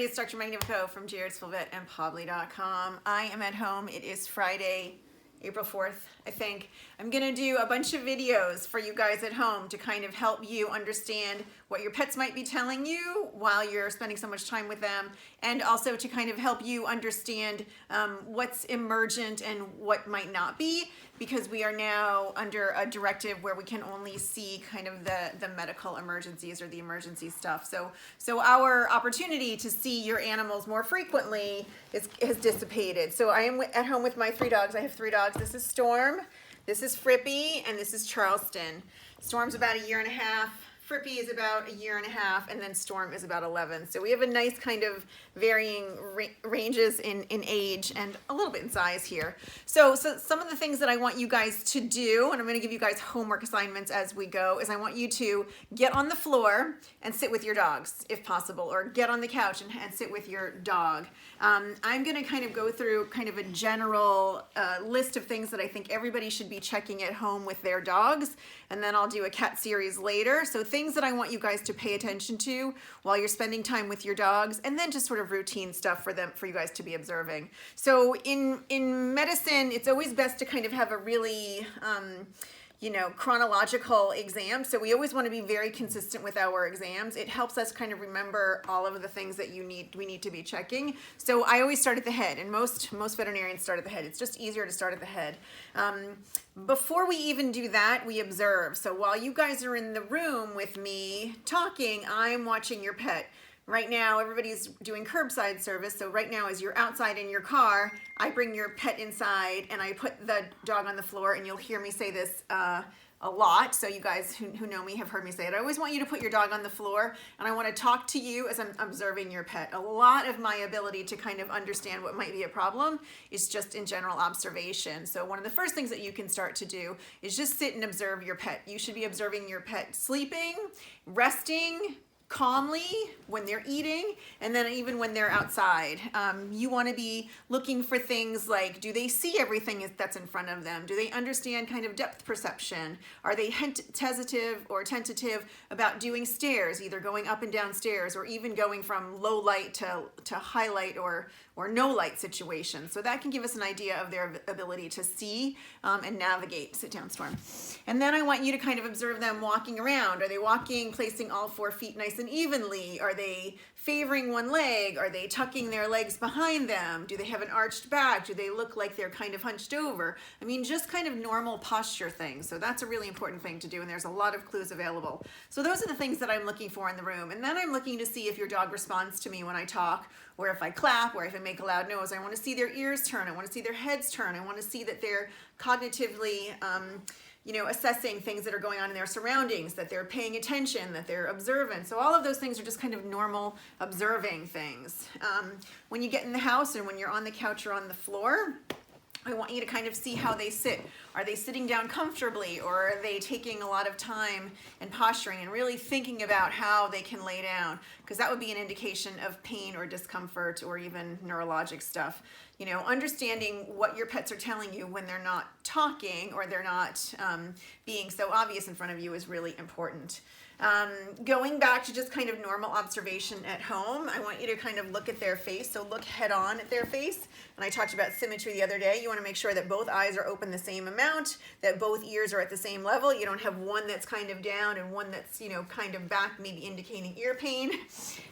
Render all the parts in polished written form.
everybody, it's Dr. Magnifico from jaredsfullvetandpobly.com. I am at home. It is Friday, April 4th, I think. I'm gonna do a bunch of videos for you guys at home to kind of help you understand what your pets might be telling you while you're spending so much time with them, and also to kind of help you understand what's emergent and what might not be, because we are now under a directive where we can only see kind of the medical emergencies or the emergency stuff. So our opportunity to see your animals more frequently has dissipated. So I am at home with my three dogs. I have three dogs. This is Storm, this is Frippy, and this is Charleston. Storm's about a year and a half. Frippy is about a year and a half, and then Storm is about 11. So we have a nice kind of varying ranges in age and a little bit in size here. So some of the things that I want you guys to do, and I'm gonna give you guys homework assignments as we go, is I want you to get on the floor and sit with your dogs, if possible, or get on the couch and sit with your dog. I'm gonna kind of go through kind of a general list of things that I think everybody should be checking at home with their dogs, and then I'll do a cat series later. So things that I want you guys to pay attention to while you're spending time with your dogs, and then just sort of routine stuff for you guys to be observing. So in medicine, it's always best to kind of have a really chronological exam. So we always want to be very consistent with our exams. It helps us kind of remember all of the things that we need to be checking. So I always start at the head, and most veterinarians start at the head. It's just easier to start at the head. Before we even do that, we observe. So while you guys are in the room with me talking, I'm watching your pet. Right now, everybody's doing curbside service, so right now as you're outside in your car, I bring your pet inside and I put the dog on the floor, and you'll hear me say this a lot, so you guys who know me have heard me say it. I always want you to put your dog on the floor, and I want to talk to you as I'm observing your pet. A lot of my ability to kind of understand what might be a problem is just in general observation. So one of the first things that you can start to do is just sit and observe your pet. You should be observing your pet sleeping, resting, calmly when they're eating, and then even when they're outside. You want to be looking for things like, do they see everything that's in front of them? Do they understand kind of depth perception? Are they hesitant or tentative about doing stairs, either going up and down stairs, or even going from low light to high light or no light situations? So that can give us an idea of their ability to see and navigate. Sit down, Storm. And then I want you to kind of observe them walking around. Are they walking, placing all 4 feet nice and evenly? Are they favoring one leg? Are they tucking their legs behind them? Do they have an arched back? Do they look like they're kind of hunched over? I mean, just kind of normal posture things. So that's a really important thing to do, and there's a lot of clues available. So those are the things that I'm looking for in the room. And then I'm looking to see if your dog responds to me when I talk, or if I clap, or if I make a loud noise. I want to see their ears turn. I want to see their heads turn. I want to see that they're cognitively assessing things that are going on in their surroundings, that they're paying attention, that they're observant. So all of those things are just kind of normal observing things. When you get in the house and when you're on the couch or on the floor, I want you to kind of see how they sit. Are they sitting down comfortably, or are they taking a lot of time and posturing and really thinking about how they can lay down? Because that would be an indication of pain or discomfort or even neurologic stuff. Understanding what your pets are telling you when they're not talking or they're not being so obvious in front of you is really important. Going back to just kind of normal observation at home, I want you to kind of look at their face. So look head on at their face. And I talked about symmetry the other day. You want to make sure that both eyes are open the same amount, that both ears are at the same level. You don't have one that's kind of down and one that's, kind of back, maybe indicating ear pain.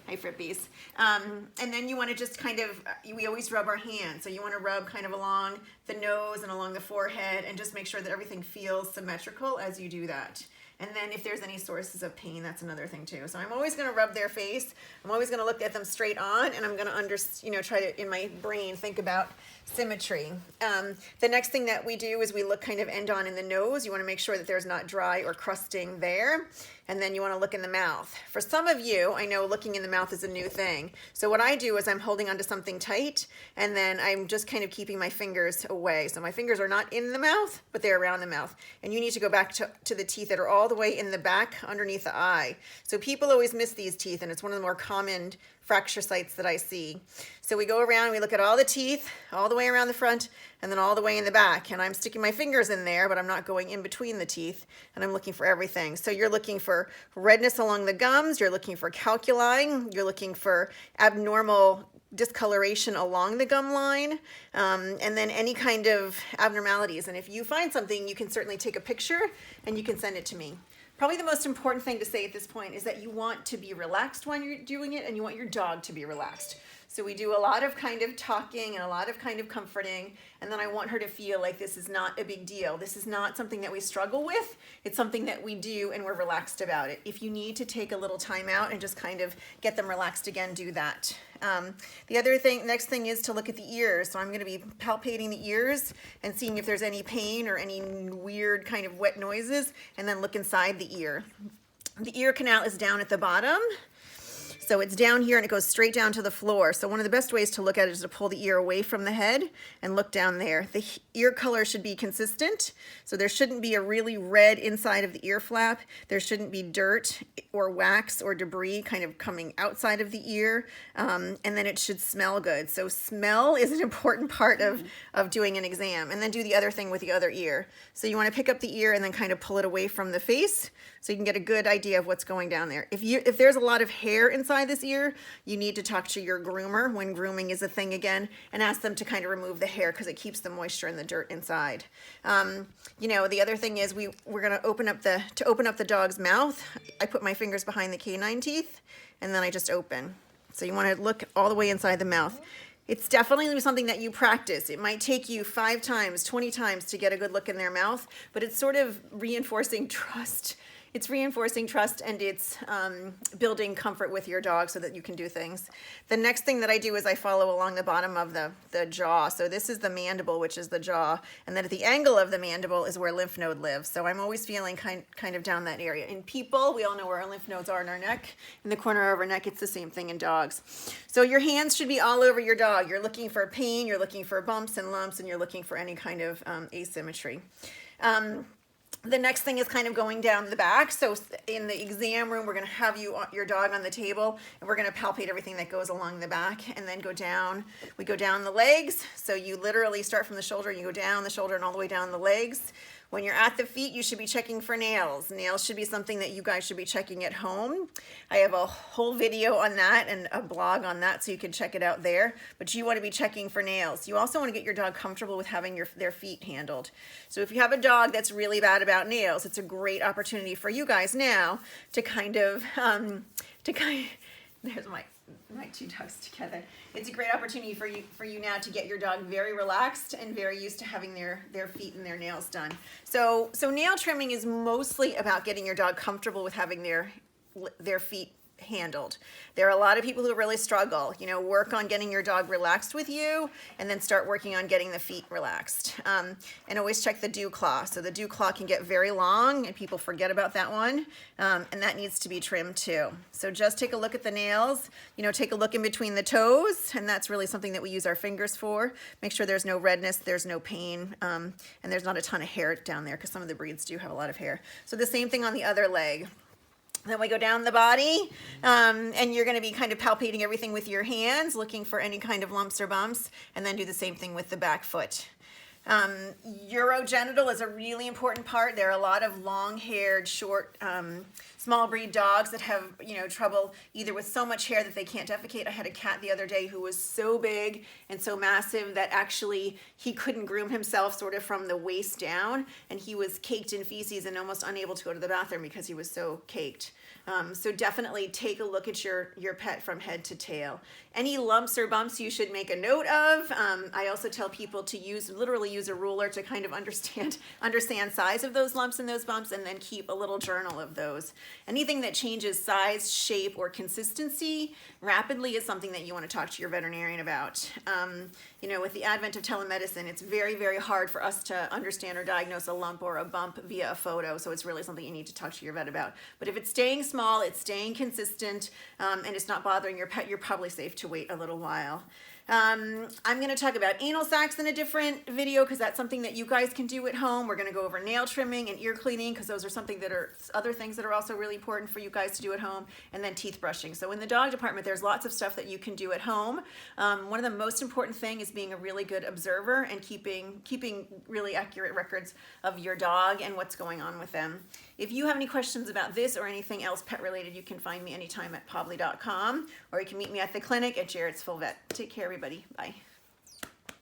Hi, Frippies. And then you want to just kind of, we always rub our hands. So you want to rub kind of along the nose and along the forehead and just make sure that everything feels symmetrical as you do that. And then if there's any sources of pain, that's another thing too. So I'm always going to rub their face. I'm always going to look at them straight on, and I'm going to try to, in my brain, think about symmetry. The next thing that we do is we look kind of end on in the nose. You want to make sure that there's not dry or crusting there. And then you want to look in the mouth. For some of you, I know looking in the mouth is a new thing. So what I do is I'm holding onto something tight, and then I'm just kind of keeping my fingers away. So my fingers are not in the mouth, but they're around the mouth. And you need to go back to the teeth that are all the way in the back underneath the eye. So people always miss these teeth, and it's one of the more common fracture sites that I see. So we go around, we look at all the teeth, all the way around the front, and then all the way in the back. And I'm sticking my fingers in there, but I'm not going in between the teeth, and I'm looking for everything. So you're looking for for redness along the gums, you're looking for calculi, you're looking for abnormal discoloration along the gum line, and then any kind of abnormalities. And if you find something, you can certainly take a picture and you can send it to me. Probably the most important thing to say at this point is that you want to be relaxed when you're doing it, and you want your dog to be relaxed. So we do a lot of kind of talking and a lot of kind of comforting, and then I want her to feel like this is not a big deal. This is not something that we struggle with. It's something that we do and we're relaxed about it. If you need to take a little time out and just kind of get them relaxed again, do that. Next thing is to look at the ears. So I'm going to be palpating the ears and seeing if there's any pain or any weird kind of wet noises, and then look inside the ear. The ear canal is down at the bottom. So it's down here and it goes straight down to the floor. So one of the best ways to look at it is to pull the ear away from the head and look down there. The ear color should be consistent. So there shouldn't be a really red inside of the ear flap. There shouldn't be dirt or wax or debris kind of coming outside of the ear. And then it should smell good. So smell is an important part of doing an exam. And then do the other thing with the other ear. So you want to pick up the ear and then kind of pull it away from the face so you can get a good idea of what's going down there. If there's a lot of hair inside this ear, you need to talk to your groomer when grooming is a thing again, and ask them to kind of remove the hair because it keeps the moisture and the dirt inside. The other thing is we're going to open up the dog's mouth. I put my fingers behind the canine teeth and then I just open. So you want to look all the way inside the mouth. It's definitely something that you practice. It might take you 5 times, 20 times to get a good look in their mouth, but it's sort of reinforcing trust. It's reinforcing trust, and it's building comfort with your dog so that you can do things. The next thing that I do is I follow along the bottom of the jaw. So this is the mandible, which is the jaw, and then at the angle of the mandible is where lymph node lives. So I'm always feeling kind of down that area. In people, we all know where our lymph nodes are in our neck. In the corner of our neck, it's the same thing in dogs. So your hands should be all over your dog. You're looking for pain, you're looking for bumps and lumps, and you're looking for any kind of asymmetry. The next thing is kind of going down the back. So in the exam room, we're going to have your dog on the table, and we're going to palpate everything that goes along the back and then go down. We go down the legs. So you literally start from the shoulder and you go down the shoulder and all the way down the legs. When you're at the feet, you should be checking for nails. Nails should be something that you guys should be checking at home. I have a whole video on that and a blog on that, so you can check it out there. But you want to be checking for nails. You also want to get your dog comfortable with having their feet handled. So if you have a dog that's really bad about nails, it's a great opportunity for you guys now to there's my 2 dogs together. It's a great opportunity for you now to get your dog very relaxed and very used to having their feet and their nails done. So nail trimming is mostly about getting your dog comfortable with having their feet handled. There are a lot of people who really struggle. Work on getting your dog relaxed with you, and then start working on getting the feet relaxed. And always check the dew claw. So the dew claw can get very long, and people forget about that one, and that needs to be trimmed too. So just take a look at the nails. Take a look in between the toes, and that's really something that we use our fingers for. Make sure there's no redness, there's no pain, and there's not a ton of hair down there, because some of the breeds do have a lot of hair. So the same thing on the other leg. Then we go down the body, and you're going to be kind of palpating everything with your hands, looking for any kind of lumps or bumps, and then do the same thing with the back foot. Urogenital is a really important part. There are a lot of long-haired, short, small breed dogs that have, trouble either with so much hair that they can't defecate. I had a cat the other day who was so big and so massive that actually he couldn't groom himself sort of from the waist down, and he was caked in feces and almost unable to go to the bathroom because he was so caked. So definitely take a look at your pet from head to tail. Any lumps or bumps you should make a note of. I also tell people to literally use a ruler to kind of understand size of those lumps and those bumps, and then keep a little journal of those. Anything that changes size, shape, or consistency rapidly is something that you want to talk to your veterinarian about. With the advent of telemedicine, it's very, very hard for us to understand or diagnose a lump or a bump via a photo, so it's really something you need to talk to your vet about. But if it's staying small, it's staying consistent, and it's not bothering your pet, you're probably safe to wait a little while. I'm going to talk about anal sacs in a different video because that's something that you guys can do at home. We're going to go over nail trimming and ear cleaning because those are something that are other things that are also really important for you guys to do at home, and then teeth brushing. So in the dog department, there's lots of stuff that you can do at home. One of the most important thing is being a really good observer and keeping really accurate records of your dog and what's going on with them. If you have any questions about this or anything else pet related, you can find me anytime at pobly.com, or you can meet me at the clinic at Jared's Full Vet. Take care, everybody. Bye.